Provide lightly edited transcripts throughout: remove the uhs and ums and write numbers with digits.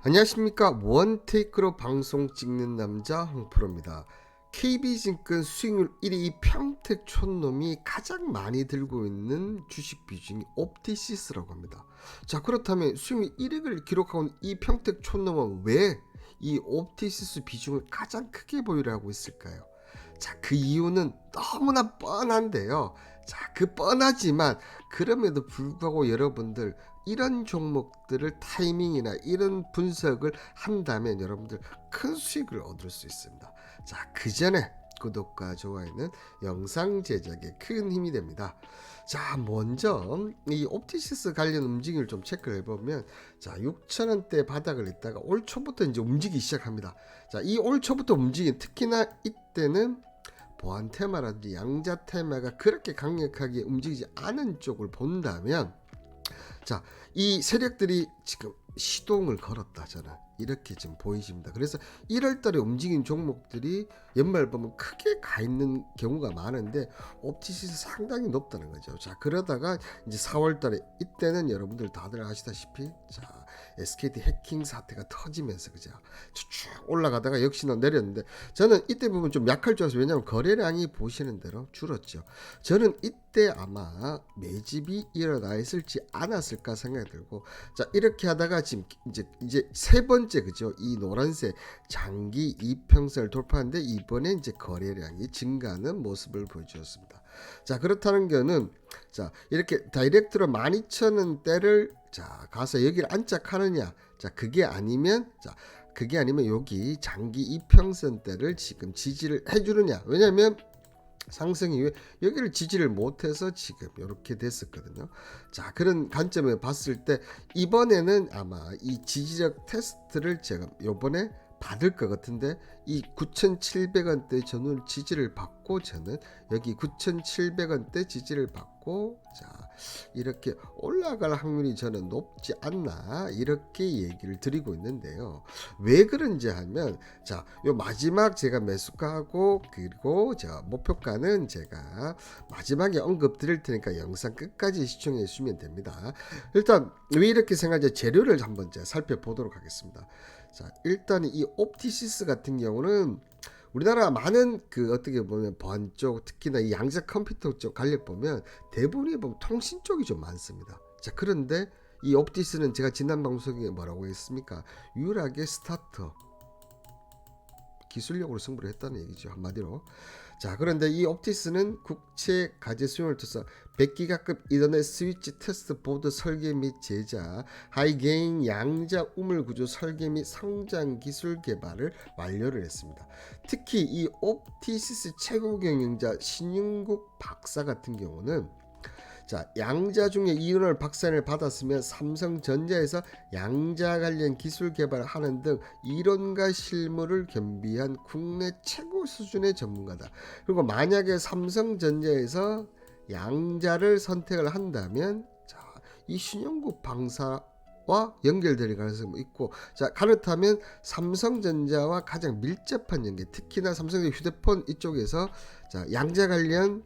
안녕하십니까. 원테이크로 방송 찍는 남자 홍프로입니다. KB증권 수익률 1위 평택 촌놈이 가장 많이 들고 있는 주식 비중이 옵티시스라고 합니다. 자, 그렇다면 수익률 1위를 기록하고 있는 이 평택 촌놈은 왜 이 옵티시스 비중을 가장 크게 보유하고 있을까요? 자, 그 이유는 너무나 뻔한데요. 자, 그 뻔하지만 그럼에도 불구하고 여러분들 이런 종목들을 타이밍이나 이런 분석을 한다면 여러분들 큰 수익을 얻을 수 있습니다. 자, 그 전에 구독과 좋아요는 영상 제작에 큰 힘이 됩니다. 자, 먼저 이 옵티시스 관련 움직임을 좀 체크를 해보면, 자, 6,000원대 바닥을 했다가 올 초부터 이제 움직이기 시작합니다. 자, 이 올 초부터 움직인, 특히나 이때는 보안 테마라든지 양자 테마가 그렇게 강력하게 움직이지 않은 쪽을 본다면, 자, 이 세력들이 지금 시동을 걸었다, 저는 이렇게 지금 보이십니다. 그래서 1월달에 움직인 종목들이 연말 보면 크게 가 있는 경우가 많은데 옵티시스 상당히 높다는 거죠. 자, 그러다가 이제 4월달에 이때는 여러분들 다들 아시다시피, 자, SKT 해킹 사태가 터지면서 그죠, 쭉 올라가다가 역시나 내렸는데, 저는 이때 보면 좀 약할 줄 알았어요. 왜냐하면 거래량이 보시는 대로 줄었죠. 저는 이때 아마 매집이 일어나 있을지 않았을까 생각이 들고, 자, 이렇게 하다가 지금 이제 세 번째, 그죠, 이 노란색 장기 이평선을 돌파하는데 이번에 이제 거래량이 증가하는 모습을 보여주었습니다. 자, 그렇다는 거는, 자, 이렇게 다이렉트로 12,000원대를 자 가서 여기를 안착하느냐, 자, 그게 아니면 여기 장기 이평선대를 지금 지지를 해주느냐. 왜냐하면 상승 이후에 여기를 지지를 못해서 지금 이렇게 됐었거든요. 자, 그런 관점에 봤을 때 이번에는 아마 이 지지력 테스트를 제가 요번에 받을 것 같은데, 이 9,700원대 저는 지지를 받고, 저는 여기 9,700원대 지지를 받고, 자, 이렇게 올라갈 확률이 저는 높지 않나, 이렇게 얘기를 드리고 있는데요. 왜 그런지 하면, 자, 요 마지막 제가 매수가하고 그리고 저 목표가는 제가 마지막에 언급 드릴 테니까 영상 끝까지 시청해 주시면 됩니다. 일단 왜 이렇게 생각하지, 재료를 한번 제가 살펴보도록 하겠습니다. 자, 일단 이 옵티시스 같은 경우는 우리나라 많은 그 어떻게 보면 보안 쪽, 특히나 이 양자 컴퓨터 쪽 관련 보면 대부분이 보면 통신 쪽이 좀 많습니다. 자, 그런데 이 옵티스는 제가 지난 방송에 뭐라고 했습니까? 유일하게 스타터 기술력으로 승부를 했다는 얘기죠, 한마디로. 자, 그런데 이 옵티스는 국채 가제 수용을 통해서 100기가급 이더넷 스위치 테스트 보드 설계 및 제작, 하이게인 양자 우물 구조 설계 및 성장 기술 개발을 완료를 했습니다. 특히 이 옵티시스 최고 경영자 신윤국 박사 같은 경우는, 자, 양자 중에 이윤을 박사를 받았으면 삼성전자에서 양자 관련 기술 개발을 하는 등 이론과 실무를 겸비한 국내 최고 수준의 전문가다. 그리고 만약에 삼성전자에서 양자를 선택을 한다면, 자, 이 신영국 방사와 연결될 가능성이 있고, 자, 그렇다면 삼성전자와 가장 밀접한 연계, 특히나 삼성전자 휴대폰 이쪽에서, 자, 양자 관련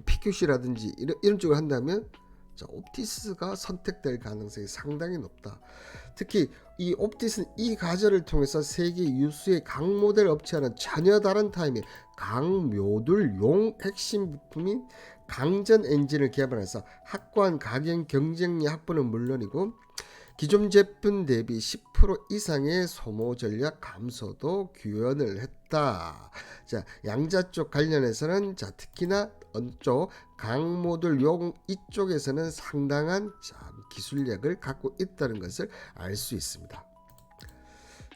PQC라든지 이런 쪽을 한다면, 자, 옵티스가 선택될 가능성이 상당히 높다. 특히 이 옵티스는 이 과정을 통해서 세계 유수의 강모델 업체와는 전혀 다른 타입의 강모듈용 핵심 부품인 강전 엔진을 개발해서 확고한 가격 경쟁력 확보는 물론이고 기존 제품 대비 10% 이상의 소모 전략 감소도 구현을 했다. 자, 양자 쪽 관련해서는, 자, 특히나 쪽 강모듈용 이쪽에서는 상당한, 자, 기술력을 갖고 있다는 것을 알 수 있습니다.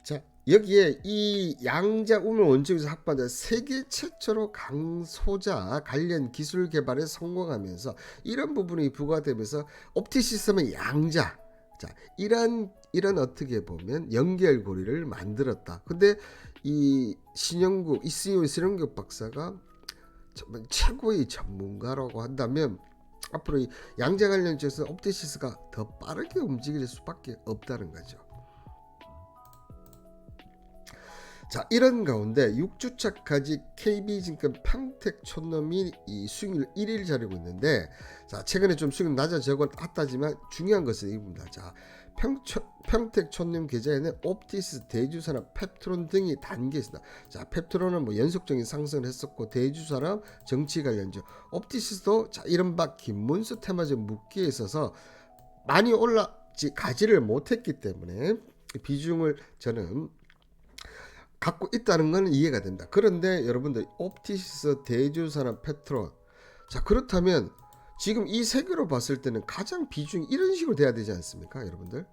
자, 여기에 이 양자 우물 원적에서 확보한 세계 최초로 강소자 관련 기술 개발에 성공하면서 이런 부분이 부과되면서 옵티시스템의 양자, 자, 이런 어떻게 보면 연결고리를 만들었다. 근데 이 신영국, 이 CEO 신영국 박사가 정말 최고의 전문가라고 한다면 앞으로 이 양자 관련 쪽에서 옵티시스가 더 빠르게 움직일 수밖에 없다는 거죠. 자, 이런 가운데 6주차까지 KB증권 평택 촌놈이 이 수익률 1위를 자리고 있는데, 자, 최근에 좀 수익 낮아져곤 했다지만 중요한 것은 이겁니다. 자, 평택 촌놈 계좌에는 옵티스, 대주산업, 펩트론 등이 담겨 있습니다. 자, 펩트론은 뭐 연속적인 상승을 했었고, 대주산업 정치 관련주, 옵티스도 자, 이른바 김문수 테마주 묶기에 있어서 많이 가지를 못했기 때문에 비중을 저는 갖고 있다는 건 이해가 된다. 그런데 여러분들 옵티스, 대주산업, 펩트론, 자 그렇다면 지금 이 세 개로 봤을 때는 가장 비중이 이런 식으로 돼야 되지 않습니까, 여러분들?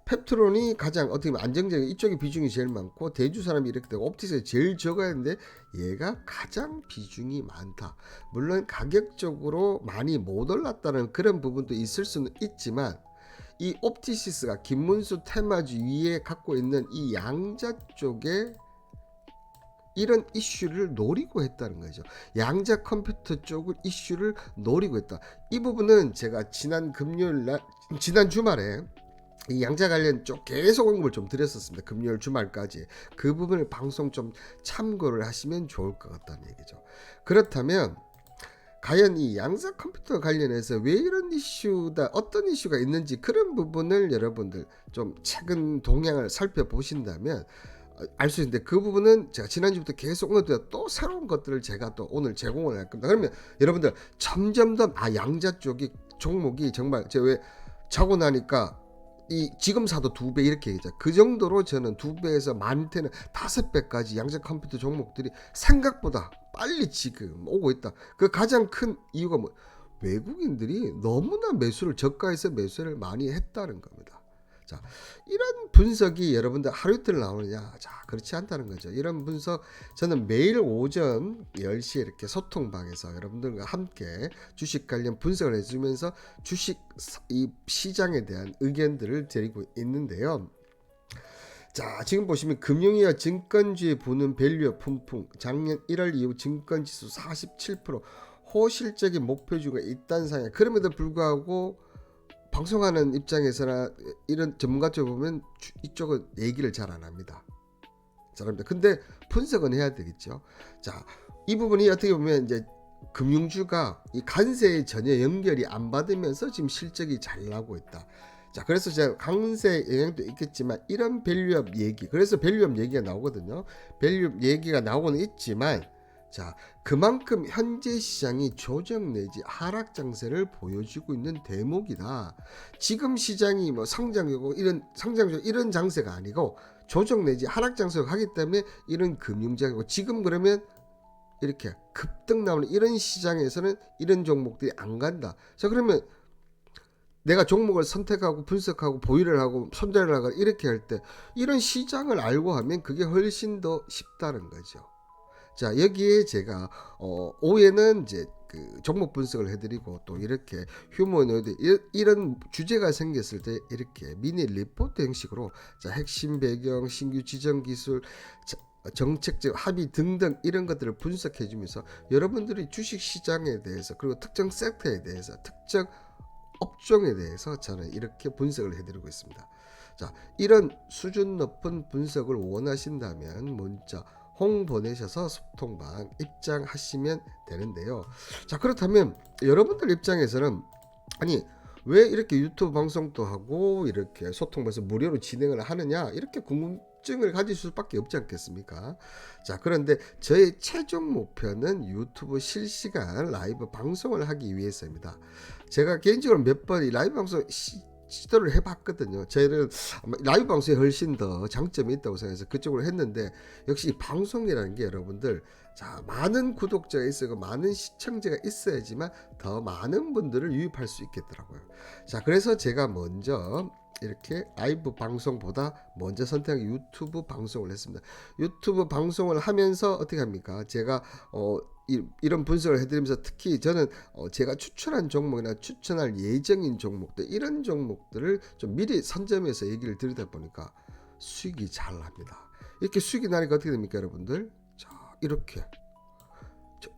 펩트론이 가장 어떻게 보면 안정적인 이쪽에 비중이 제일 많고, 대주산업이 이렇게 되고, 옵티스가 제일 적어야 하는데 얘가 가장 비중이 많다. 물론 가격적으로 많이 못 올랐다는 그런 부분도 있을 수는 있지만, 이 옵티시스가 김문수 테마주 위에 갖고 있는 이 양자 쪽에 이런 이슈를 노리고 했다는 거죠. 양자 컴퓨터 쪽을 이슈를 노리고 했다. 이 부분은 제가 지난 주말에 이 양자 관련 쪽 계속 언급을 좀 드렸었습니다. 금요일 주말까지. 그 부분을 방송 좀 참고를 하시면 좋을 것 같다는 얘기죠. 그렇다면 과연 이 양자 컴퓨터 관련해서 왜 이런 이슈다, 어떤 이슈가 있는지 그런 부분을 여러분들 좀 최근 동향을 살펴보신다면 알 수 있는데, 그 부분은 제가 지난주부터 계속 오늘 또 새로운 것들을 제가 또 오늘 제공을 할 겁니다. 그러면 여러분들 점점 더 양자 쪽이 종목이 정말 제가 왜 자고 나니까 이 지금 사도 2배 이렇게 얘기죠. 그 정도로 저는 2배에서 많게는 5배까지 양자 컴퓨터 종목들이 생각보다 빨리 지금 오고 있다. 그 가장 큰 이유가 뭐, 외국인들이 너무나 저가에서 매수를 많이 했다는 겁니다. 자, 이런 분석이 여러분들 하루 이틀 나오느냐? 자, 그렇지 않다는 거죠. 이런 분석 저는 매일 오전 10시에 이렇게 소통방에서 여러분들과 함께 주식 관련 분석을 해주면서 주식 이 시장에 대한 의견들을 드리고 있는데요. 자, 지금 보시면 금융위와 증권주에 부는 밸류업 품풍, 작년 1월 이후 증권지수 47% 호실적인 목표주가 있다는 상황. 그럼에도 불구하고 방송하는 입장에서나 이런 전문가 쪽 보면 이쪽은 얘기를 잘 안 합니다. 잘합니다. 근데 분석은 해야 되겠죠. 자, 이 부분이 어떻게 보면 이제 금융주가 이 관세에 전혀 연결이 안 받으면서 지금 실적이 잘 나고 있다. 자, 그래서 제가 관세 영향도 있겠지만 이런 밸류업 얘기, 그래서 밸류업 얘기가 나오거든요. 밸류업 얘기가 나오고는 있지만, 자, 그만큼 현재 시장이 조정 내지 하락 장세를 보여주고 있는 대목이다. 지금 시장이 뭐 상장이고 이런 장세가 아니고 조정 내지 하락 장세가 하기 때문에 이런 금융장이고, 지금 그러면 이렇게 급등 나오는 이런 시장에서는 이런 종목들이 안 간다. 자, 그러면 내가 종목을 선택하고 분석하고 보유를 하고 손절을 하고 이렇게 할 때 이런 시장을 알고 하면 그게 훨씬 더 쉽다는 거죠. 자, 여기에 제가 오후에는 이제 그 종목 분석을 해드리고, 또 이렇게 휴머노이드 이런 주제가 생겼을 때 이렇게 미니 리포트 형식으로, 자, 핵심 배경, 신규 지정 기술, 정책적 합의 등등 이런 것들을 분석해 주면서 여러분들이 주식 시장에 대해서, 그리고 특정 섹터에 대해서, 특정 업종에 대해서 저는 이렇게 분석을 해드리고 있습니다. 자, 이런 수준 높은 분석을 원하신다면 문자 홍 보내셔서 소통방 입장하시면 되는데요. 자, 그렇다면 여러분들 입장에서는 아니 왜 이렇게 유튜브 방송도 하고 이렇게 소통방에서 무료로 진행을 하느냐, 이렇게 궁금증을 가질 수밖에 없지 않겠습니까? 자, 그런데 저의 최종 목표는 유튜브 실시간 라이브 방송을 하기 위해서입니다. 제가 개인적으로 몇 번 이 라이브 방송 시도를 해봤거든요. 저희는 라이브 방송에 훨씬 더 장점이 있다고 생각해서 그쪽으로 했는데, 역시 방송이라는 게 여러분들, 자, 많은 구독자가 있어요, 많은 시청자가 있어야지만 더 많은 분들을 유입할 수 있겠더라고요. 자, 그래서 제가 먼저 이렇게 라이브 방송보다 먼저 선택한 유튜브 방송을 했습니다. 유튜브 방송을 하면서 어떻게 합니까? 제가 이런 분석을 해드리면서 특히 저는 제가 추천한 종목이나 추천할 예정인 종목들, 이런 종목들을 좀 미리 선점해서 얘기를 드리다 보니까 수익이 잘 납니다. 이렇게 수익이 나니까 어떻게 됩니까, 여러분들? 자, 이렇게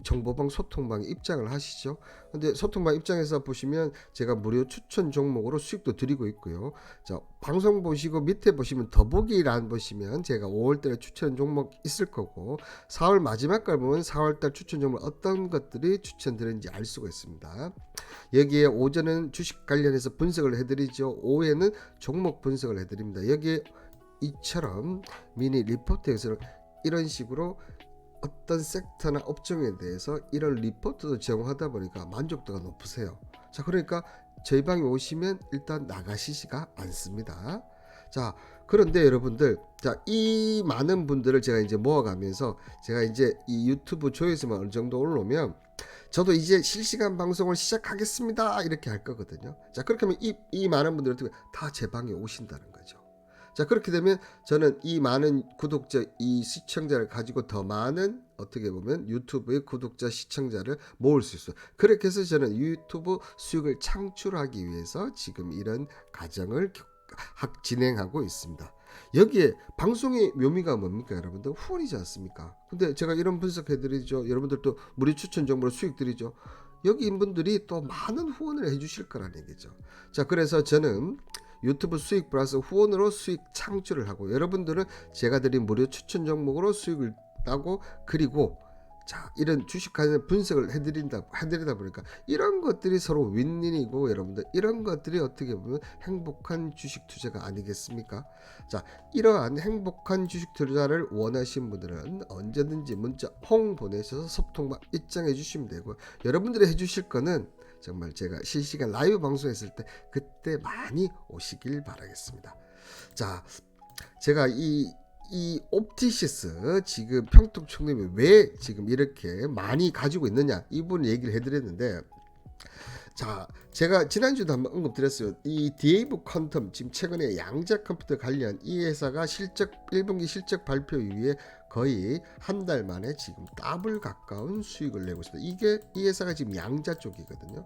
정보방 소통방에 입장을 하시죠. 근데 소통방 입장에서 보시면 제가 무료 추천 종목으로 수익도 드리고 있고요. 자, 방송 보시고 밑에 보시면 더보기란 보시면 제가 5월달에 추천 종목 있을 거고 4월 마지막 걸 보면 4월달 추천 종목 어떤 것들이 추천드리는지 알 수가 있습니다. 여기에 오전은 주식 관련해서 분석을 해드리죠. 오후에는 종목 분석을 해드립니다. 여기에 이처럼 미니 리포트에서 이런 식으로 어떤 섹터나 업종에 대해서 이런 리포트도 제공하다 보니까 만족도가 높으세요. 자, 그러니까 저희 방에 오시면 일단 나가시지가 않습니다. 자, 그런데 여러분들, 자, 이 많은 분들을 제가 이제 모아가면서 제가 이제 이 유튜브 조회수만 어느 정도 올라오면 저도 이제 실시간 방송을 시작하겠습니다 이렇게 할 거거든요. 자, 그렇게 하면 이 많은 분들이 다 제 방에 오신다는 거죠. 자, 그렇게 되면 저는 이 많은 구독자, 이 시청자를 가지고 더 많은 어떻게 보면 유튜브의 구독자, 시청자를 모을 수 있어요. 그렇게 해서 저는 유튜브 수익을 창출하기 위해서 지금 이런 과정을 진행하고 있습니다. 여기에 방송의 묘미가 뭡니까 여러분들? 후원이지 않습니까? 근데 제가 이런 분석해드리죠. 여러분들도 무료 추천 정보로 수익 드리죠. 여기 인분들이 또 많은 후원을 해주실 거라는 얘기죠. 자, 그래서 저는 유튜브 수익 플러스 후원으로 수익 창출을 하고 여러분들은 제가 드린 무료 추천 종목으로 수익을 따고 그리고 자, 이런 주식 관련 분석을 해드리다 보니까 이런 것들이 서로 윈윈이고 여러분들 이런 것들이 어떻게 보면 행복한 주식 투자가 아니겠습니까? 자, 이러한 행복한 주식 투자를 원하시는 분들은 언제든지 문자 홍 보내셔서 소통방 입장해 주시면 되고 여러분들이 해주실 거는 정말 제가 실시간 라이브 방송했을 때 그때 많이 오시길 바라겠습니다. 자, 제가 이 옵티시스 지금 평통총님이 왜 지금 이렇게 많이 가지고 있느냐 이분 얘기를 해드렸는데, 자, 제가 지난주도 한번 언급드렸어요. 이 디에이브 퀀텀 지금 최근에 양자 컴퓨터 관련 이 회사가 1분기 실적 발표 이후에 거의 한 달 만에 지금 더블 가까운 수익을 내고 있습니다. 이 회사가 지금 양자 쪽이거든요.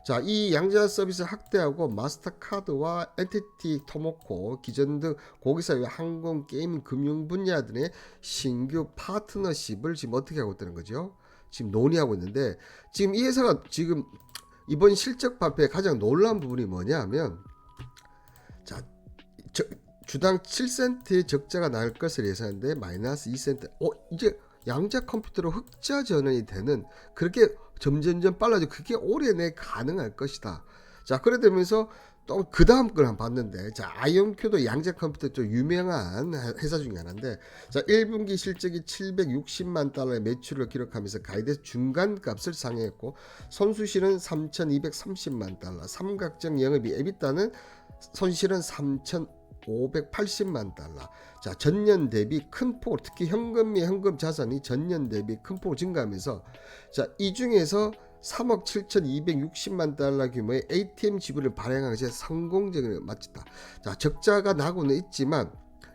자, 이 양자 서비스 확대하고 마스터카드와 엔티티 토모코, 기존 등 고객사의 항공, 게임, 금융 분야 등의 신규 파트너십을 지금 어떻게 하고 있다는 거죠? 지금 논의하고 있는데 지금 이 회사가 지금 이번 실적 발표의 가장 놀라운 부분이 뭐냐 하면 자, 주당 7센트의 적자가 나올 것을 예상하는데 마이너스 2센트. 이제 양자 컴퓨터로 흑자 전환이 되는 그렇게 점점점 빨라져. 그게 올해 내 가능할 것이다. 자, 그래 되면서 또 그 다음 걸 한번 봤는데, 자, 아이온큐도 양자 컴퓨터 좀 유명한 회사 중에 하나인데, 자, 1분기 실적이 760만 달러의 매출을 기록하면서 가이드 중간 값을 상회했고, 손수실은 3,230만 달러, 삼각정 영업이 에비타는 손실은 3,580만 달러. 자, 전년 대비 큰 폭, 특히 현금이 현금 자산이 전년 대비 큰 폭으로 증가하면서, 자, 이 중에서 3억 7,260만 달러 규모의 ATM 지분을 발행한 것이 성공적으로 마쳤다. 자, 적자가 나고는 있지만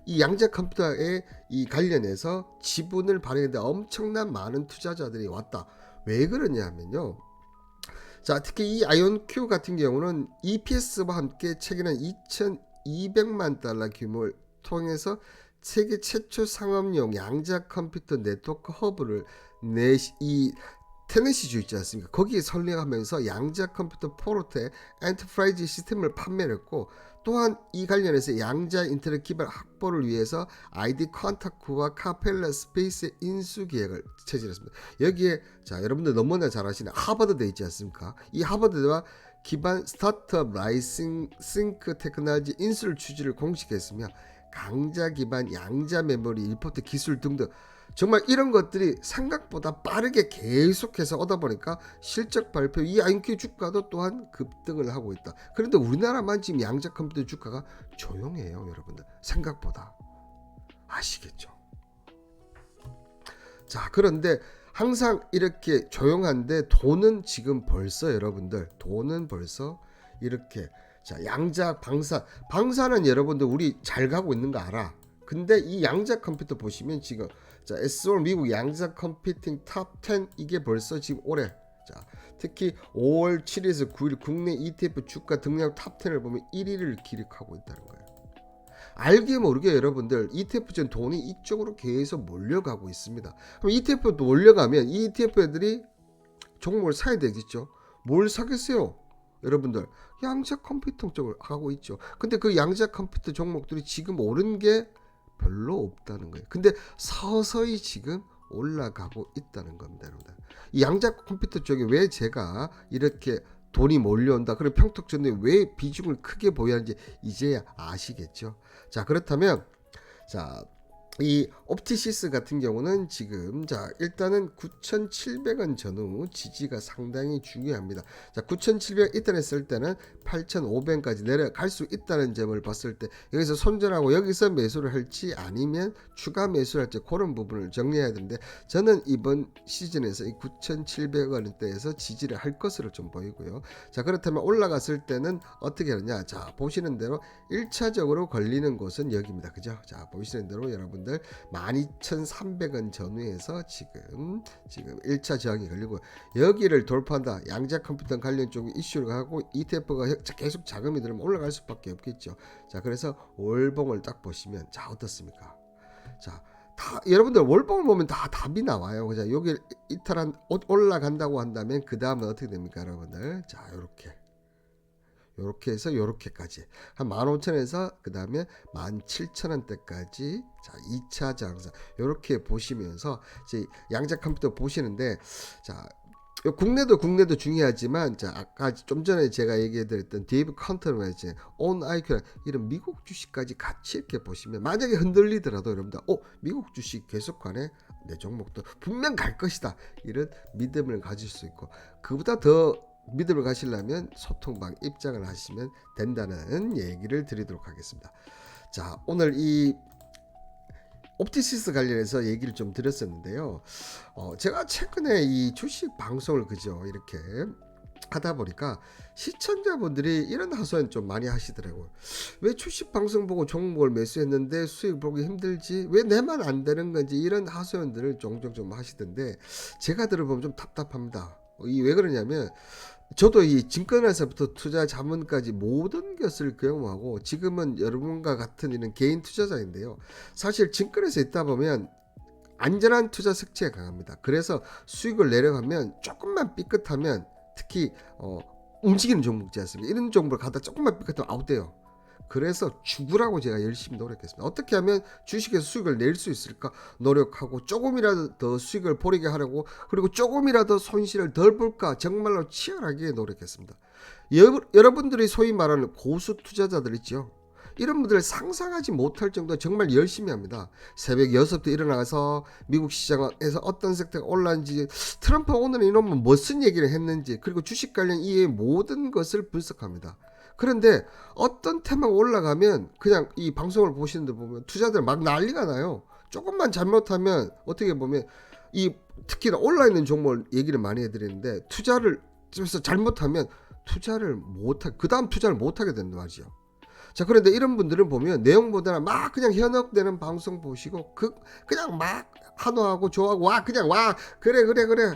이 양자 컴퓨터에 이 관련해서 지분을 발행했는데 엄청난 많은 투자자들이 왔다. 왜 그러냐면요. 자, 특히 이 아이온큐 같은 경우는 EPS와 함께 최근에 2,200만 달러 규모를 통해서 세계 최초 상업용 양자 컴퓨터 네트워크 허브를 이 테네시주 있지 않습니까? 거기에 설립하면서 양자 컴퓨터 포르테 엔터프라이즈 시스템을 판매를 했고, 또한 이 관련해서 양자 인터넷 기반 확보를 위해서 아이디 컨타크와 카펠라 스페이스 인수 계획을 체결했습니다. 여기에 자, 여러분들 너무나 잘 아시는 하버드대 있지 않습니까? 이 하버드대와 기반 스타트업 라이싱크 테크놀로지 인수를 추진을 공식했으며 강자 기반 양자 메모리 리포트 기술 등등 정말 이런 것들이 생각보다 빠르게 계속해서 오다 보니까 실적 발표 이 아이온큐 주가도 또한 급등을 하고 있다. 그런데 우리나라만 지금 양자 컴퓨터 주가가 조용해요, 여러분들. 생각보다. 아시겠죠? 자, 그런데 항상 이렇게 조용한데 돈은 지금 벌써 여러분들 돈은 벌써 이렇게 자, 양자 방사는 여러분들 우리 잘 가고 있는 거 알아. 근데 이 양자 컴퓨터 보시면 지금 자, S&P 미국 양자 컴퓨팅 탑 10 이게 벌써 지금 올해 자, 특히 5월 7일에서 9일 국내 ETF 주가 등락 탑 10을 보면 1위를 기록하고 있다는 거예요. 알게 모르게 여러분들 ETF전 돈이 이쪽으로 계속 몰려가고 있습니다. 그럼 ETF도 몰려가면 이 ETF 애들이 종목을 사야 되겠죠. 뭘 사겠어요? 여러분들 양자 컴퓨터 쪽을 하고 있죠. 근데 그 양자 컴퓨터 종목들이 지금 오른 게 별로 없다는 거예요. 근데 서서히 지금 올라가고 있다는 겁니다. 여러분들. 이 양자 컴퓨터 쪽에 왜 제가 이렇게 돈이 몰려온다. 그럼 평택전에 왜 비중을 크게 보유하는지 이제야 아시겠죠. 자, 그렇다면 자, 이 옵티시스 같은 경우는 지금 자 일단은 9,700원 전후 지지가 상당히 중요합니다. 자 9,700 이탈 했을 때는 8,500원까지 내려갈 수 있다는 점을 봤을 때 여기서 손절하고 여기서 매수를 할지 아니면 추가 매수를 할지 그런 부분을 정리해야 되는데 저는 이번 시즌에서 이 9,700원대에서 지지를 할 것으로 좀 보이고요. 자 그렇다면 올라갔을 때는 어떻게 하느냐. 자 보시는 대로 1차적으로 걸리는 곳은 여기입니다. 그죠? 자 보시는 대로 여러분 12,300원 전후에서 지금 1차 저항이 걸리고 여기를 돌파한다. 양자 컴퓨터 관련 쪽에 이슈를 하고 ETF가 계속 자금이 들으면 올라갈 수밖에 없겠죠. 자 그래서 월봉을 딱 보시면 자 어떻습니까? 자 다 여러분들 월봉을 보면 다 답이 나와요. 그죠? 여기 이탈한 올라간다고 한다면 그 다음은 어떻게 됩니까, 여러분들? 자 요렇게 해서 요렇게까지 한 15,000원에서 그 다음에 17,000원대까지 자 2차 장사 요렇게 보시면서 이제 양자 컴퓨터 보시는데 자 국내도 중요하지만 자 아까 좀 전에 제가 얘기해드렸던 데이브 컨터웨이지 온 아이큐 이런 미국 주식까지 같이 이렇게 보시면 만약에 흔들리더라도 여러분들 미국 주식 계속 가네 내 종목도 분명 갈 것이다 이런 믿음을 가질 수 있고 그보다 더 믿음을 가시려면 소통방 입장을 하시면 된다는 얘기를 드리도록 하겠습니다. 자 오늘 이 옵티시스 관련해서 얘기를 좀 드렸었는데요. 제가 최근에 이 주식 방송을 그죠 이렇게 하다 보니까 시청자분들이 이런 하소연 좀 많이 하시더라고요. 왜 주식 방송 보고 종목을 매수했는데 수익 보기 힘들지? 왜 내만 안 되는 건지 이런 하소연들을 종종 좀 하시던데 제가 들어보면 좀 답답합니다. 왜 그러냐면 저도 이 증권회사부터 투자 자문까지 모든 것을 경험하고 지금은 여러분과 같은 이런 개인 투자자인데요. 사실 증권회사에 있다 보면 안전한 투자 색채가 강합니다. 그래서 수익을 내려가면 조금만 삐끗하면 특히 움직이는 종목이지 않습니까? 이런 종목을 가다 조금만 삐끗하면 아웃돼요. 그래서 죽으라고 제가 열심히 노력했습니다. 어떻게 하면 주식에서 수익을 낼 수 있을까 노력하고 조금이라도 더 수익을 보리게 하려고 그리고 조금이라도 손실을 덜 볼까 정말로 치열하게 노력했습니다. 여러분들이 소위 말하는 고수 투자자들 있죠. 이런 분들 상상하지 못할 정도로 정말 열심히 합니다. 새벽 6시부터 일어나서 미국 시장에서 어떤 섹터가 올랐는지 트럼프 오늘은 이놈은 무슨 얘기를 했는지 그리고 주식 관련 이의 모든 것을 분석합니다. 그런데 어떤 테마가 올라가면 그냥 이 방송을 보시는 데 보면 투자들 막 난리가 나요. 조금만 잘못하면 어떻게 보면 이 특히나 온라인은 종목을 얘기를 많이 해드리는데 투자를 그래서 잘못하면 투자를 못하 그 다음 투자를 못하게 된단 말이죠. 자 그런데 이런 분들은 보면 내용보다는 막 그냥 현혹되는 방송 보시고 그냥 막 환호하고 좋아하고 와 그냥 와 그래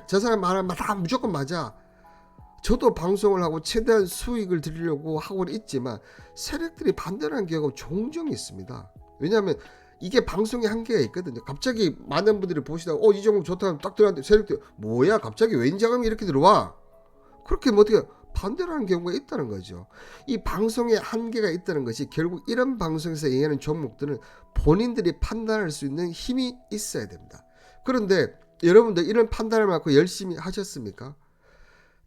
저 사람 말하면 다 무조건 맞아. 저도 방송을 하고 최대한 수익을 드리려고 하고는 있지만 세력들이 반대하는 경우가 종종 있습니다. 왜냐하면 이게 방송에 한계가 있거든요. 갑자기 많은 분들이 보시다가 이 종목 좋다면 딱 들어갔는데 세력들이 뭐야 갑자기 웬 자금이 이렇게 들어와 그렇게 뭐 어떻게 반대하는 경우가 있다는 거죠. 이 방송에 한계가 있다는 것이 결국 이런 방송에서 얘기하는 종목들은 본인들이 판단할 수 있는 힘이 있어야 됩니다. 그런데 여러분들 이런 판단을 받고 열심히 하셨습니까?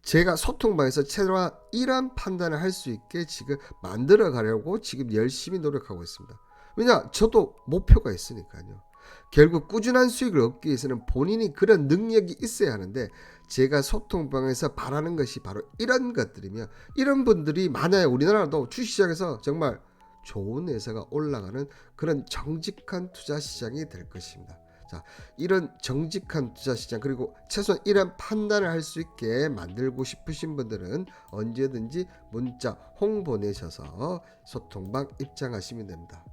제가 소통방에서 최소한 이런 판단을 할 수 있게 지금 만들어 가려고 지금 열심히 노력하고 있습니다. 왜냐? 저도 목표가 있으니까요. 결국 꾸준한 수익을 얻기 위해서는 본인이 그런 능력이 있어야 하는데 제가 소통방에서 바라는 것이 바로 이런 것들이며 이런 분들이 많아요. 우리나라도 주식시장에서 정말 좋은 회사가 올라가는 그런 정직한 투자 시장이 될 것입니다. 자, 이런 정직한 투자 시장 그리고 최소한 이런 판단을 할 수 있게 만들고 싶으신 분들은 언제든지 문자 홍 보내셔서 소통방 입장하시면 됩니다.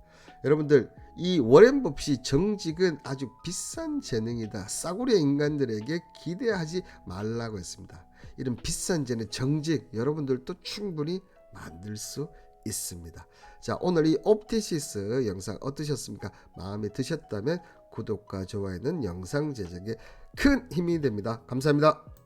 여러분들 이 워렌 버핏이 정직은 아주 비싼 재능이다. 싸구려 인간들에게 기대하지 말라고 했습니다. 이런 비싼 재능 정직 여러분들도 충분히 만들 수 있습니다. 자, 오늘 이 옵티시스 영상 어떠셨습니까? 마음에 드셨다면 구독과 좋아요는 영상 제작에 큰 힘이 됩니다. 감사합니다.